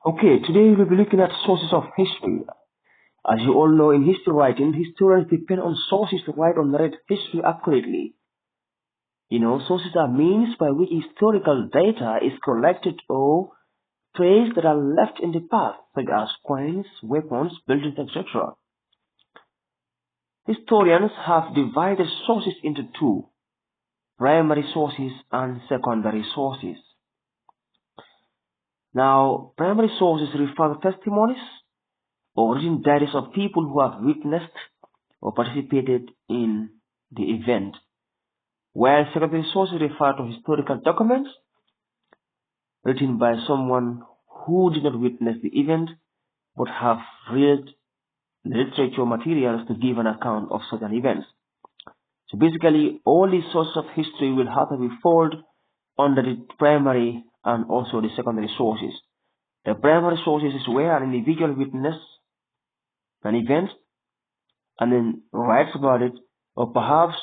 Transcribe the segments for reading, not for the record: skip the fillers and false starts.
Okay, today we'll be looking at sources of history. As you all know, in history writing, historians depend on sources to write or narrate history accurately. Sources are means by which historical data is collected or traced that are left in the past, such as coins, weapons, buildings, etc. Historians have divided sources into two: primary sources and secondary sources. Now, primary sources refer to testimonies or written diaries of people who have witnessed or participated in the event, while secondary sources refer to historical documents written by someone who did not witness the event but have read literature materials to give an account of such an event. So basically, all these sources of history will have to be folded under the primary and also the secondary sources. The primary sources is where an individual witnessed an event and then writes about it, or perhaps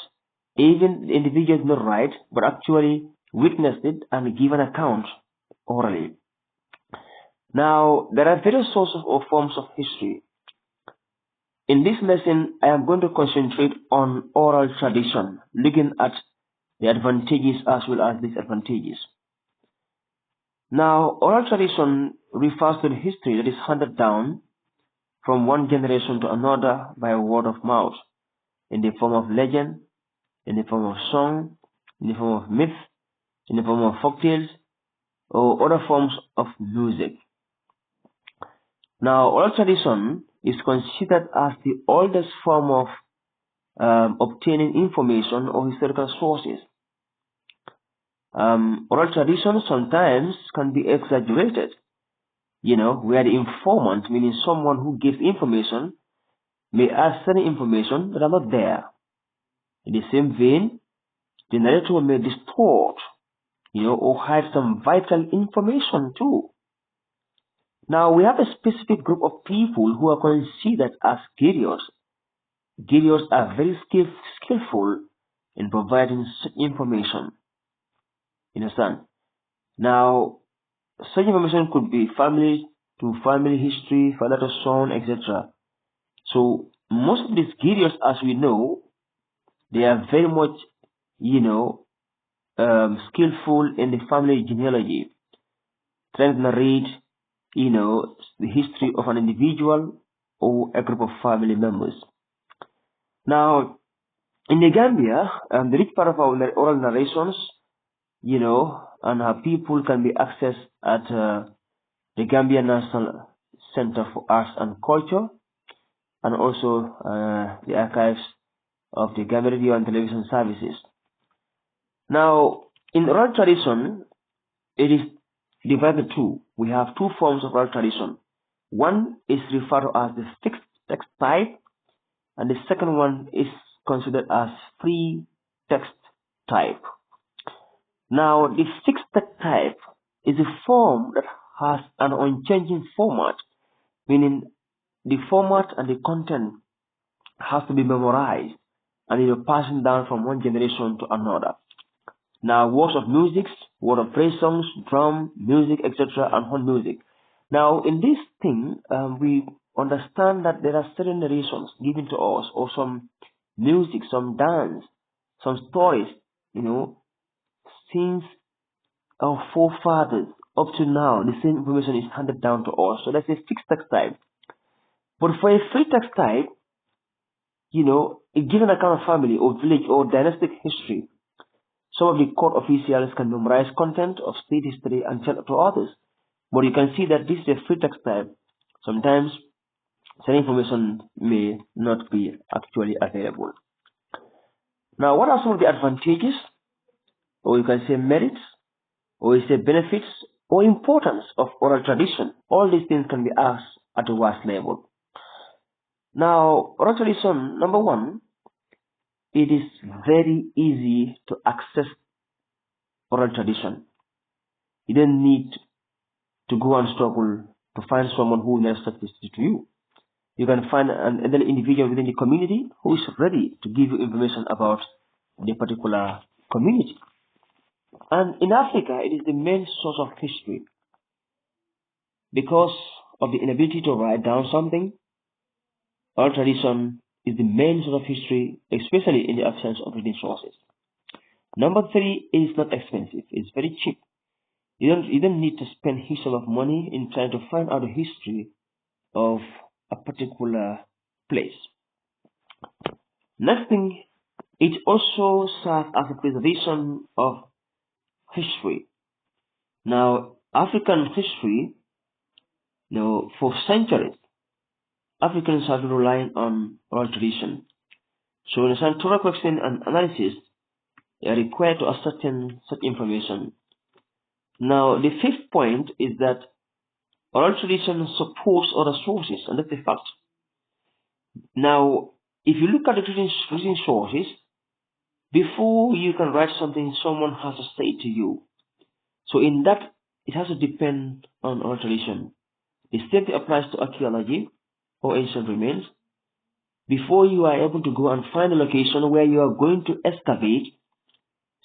even the individual did not write, but actually witnessed it and give an account orally. Now, there are various sources or forms of history. In this lesson, I am going to concentrate on oral tradition, looking at the advantages as well as disadvantages. Now, oral tradition refers to the history that is handed down from one generation to another by word of mouth, in the form of legend, in the form of song, in the form of myth, in the form of folktales, or other forms of music. Now, oral tradition is considered as the oldest form of obtaining information or historical sources. Oral tradition sometimes can be exaggerated, where the informant, meaning someone who gives information, may add certain information that are not there. In the same vein, the narrator may distort, or hide some vital information too. Now, we have a specific group of people who are considered as griots. Griots are very skillful in providing such information. You understand? Now, such information could be family to family history, father to son, etc. So, most of these griots, as we know, they are very much, skillful in the family genealogy, trying to narrate, the history of an individual or a group of family members. Now, in the Gambia, the rich part of our oral narrations, and how people can be accessed at the Gambia National Center for Arts and Culture, and also the archives of the Gambia Radio and Television Services. Now, in oral tradition, it is divided into two. We have two forms of oral tradition. One is referred to as the fixed text type, and the second one is considered as free text type. Now, the fixed text type is a form that has an unchanging format, meaning the format and the content has to be memorized and you're passing down from one generation to another. Now, works of music, word of praise songs, drum, music, etc., and horn music. Now, in this thing, we understand that there are certain narrations given to us, or some music, some dance, some stories, since our forefathers up to now, the same information is handed down to us. So that's a fixed text type. But for a free text type, a given account of family or village or dynastic history, some of the court officials can memorize content of state history and tell it to others. But you can see that this is a free text type. Sometimes certain information may not be actually available. Now, what are some of the advantages, or you can say merits, or you say benefits, or importance of oral tradition? All these things can be asked at a vast level. Now, oral tradition, number one, it is very easy to access oral tradition. You don't need to go and struggle to find someone who will narrate history to you. You can find an individual within the community who is ready to give you information about the particular community. And in Africa, it is the main source of history. because of the inability to write down something, oral tradition is the main source of history, especially in the absence of written sources. Number three, it is not expensive. It's very cheap. You don't need to spend huge sum of money in trying to find out the history of a particular place. Next thing, it also serves as a preservation of history. Now, African history, for centuries, Africans have been relying on oral tradition. So, in thorough question and analysis are required to ascertain such information. Now, the fifth point is that oral tradition supports other sources, and that's a fact. Now, if you look at the written sources, before you can write something, someone has to say it to you. So in that, it has to depend on oral tradition. The same thing applies to archaeology or ancient remains. Before you are able to go and find a location where you are going to excavate,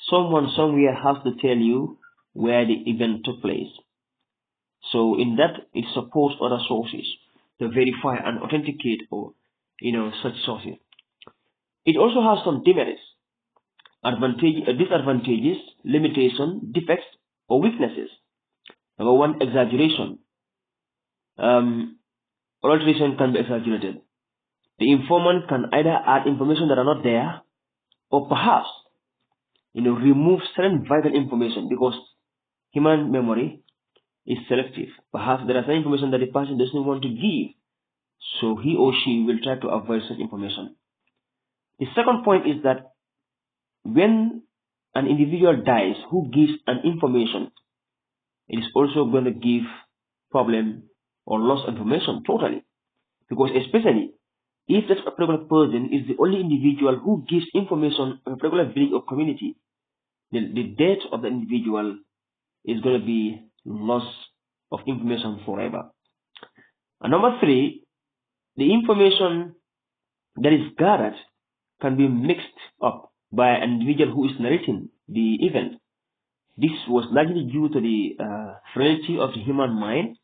someone somewhere has to tell you where the event took place. So in that, it supports other sources to verify and authenticate or such sources. It also has some demerits, disadvantages, limitations, defects, or weaknesses. Number one, exaggeration. Oral tradition can be exaggerated. The informant can either add information that are not there, or perhaps remove certain vital information, because human memory is selective. Perhaps there are some information that the person doesn't want to give, so he or she will try to avoid such information. The second point is that when an individual dies who gives an information, it is also going to give problem or lost information totally. Because especially if that particular person is the only individual who gives information on a particular village or community, the death of the individual is going to be loss of information forever. And number three, the information that is gathered can be mixed up by an individual who is narrating the event. This was largely due to the frailty of the human mind.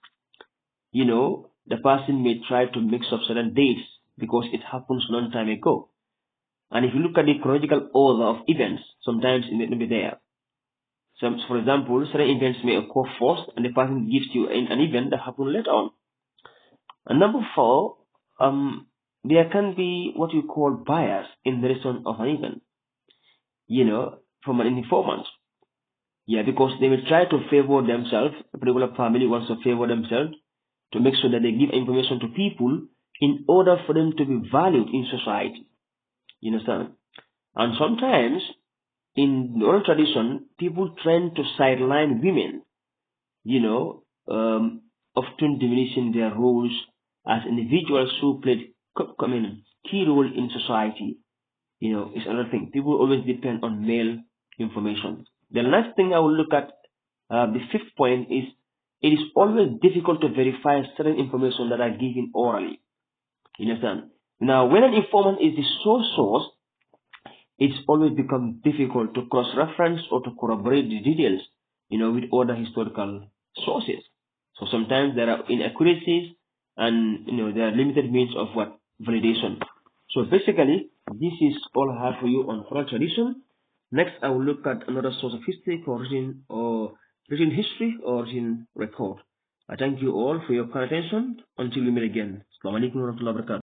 The person may try to mix up certain dates because it happens a long time ago. And if you look at the chronological order of events, sometimes it may not be there. For example, certain events may occur first, and the person gives you an event that happened later on. And number four, there can be what you call bias in the narration of an event, from an informant. Yeah, because they will try to favor themselves. A particular family wants to favor themselves to make sure that they give information to people in order for them to be valued in society. You understand? And sometimes in the oral tradition, people tend to sideline women, often diminishing their roles as individuals who played key role in society. Is another thing. People always depend on male information. The last thing I will look at, the fifth point, is it is always difficult to verify certain information that are given orally. You understand? Now, when an informant is the sole source, it's always become difficult to cross-reference or to corroborate the details, with other historical sources. So sometimes there are inaccuracies, and there are limited means of validation. So basically, this is all I have for you on oral tradition. Next, I will look at another source of history for written history or written record. I thank you all for your kind attention. Until we meet again. Assalamu alaikum warahmatullahi wabarakatuh.